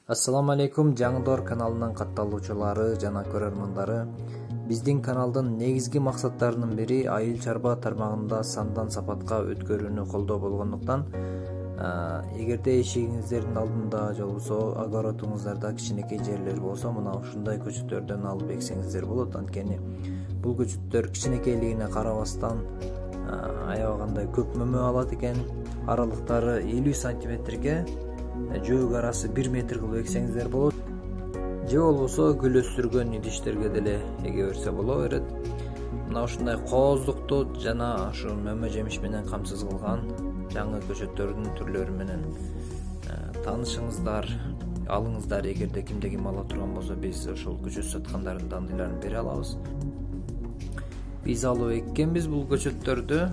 Ассаламу алейкум, Жаңыдор каналынын катталуучулары жана көрөрмандары. Биздин каналдын негизги максаттарынын бири айыл чарба тармагында сандан сапатка өткөрүүнү колдоо болгондуктан, эгерде эшигиңиздердин алдында же болбосо огородуңуздарда кичинекей жерлер болсо, мына ушундай көчөттөрдөн алып эксеңиздер болот. Анткени бул көчөттөр кичинекейлигине карабастан аябагандай көп мөмө алат экен. Аралыктары 50 сантиметрге, жөөк арасы 1 метр кылып эксеңиздер болот. Же болбосо гүл өстүргөн идиштерге деле эге берсе боло берет. Мына ушундай кооздукту жана ушу мөмө жемиш менен камсыз кылган жаңы көчөттөрдүн түрлөрү менен таанышыңыздар, алыңыздар. Эгерде кимде ким ала турган болсо, биз ошол көчөт саткандардын дандайларын бере алабыз. Биз алып эккенбиз бул көчөттөрдү,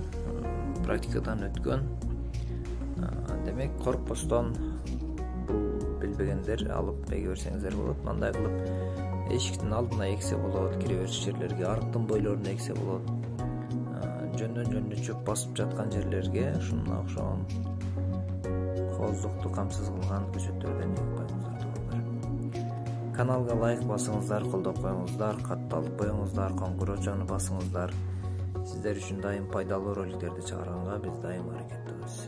практикадан өткөн. Демек, коркпостон билбегендер алып эге берсеңиздер болот. Мындай кылып эшиктин алдына эксе болот, кире бериш жерлерге, арыктын бойлоруна эксе болот. Жөндөн чөп басып жаткан жерлерге ушуна окшогон кооздукту камсыз кылган көчөттөрдөн эгип койуңуздар. Каналга лайк басыңыздар, колдоп коюңуздар, катталып коюңуздар, коңгурочону басыңыздар. Сиздер үчүн дайым пайдалуу роликтерди чыгарганга биз дайым аракеттебиз.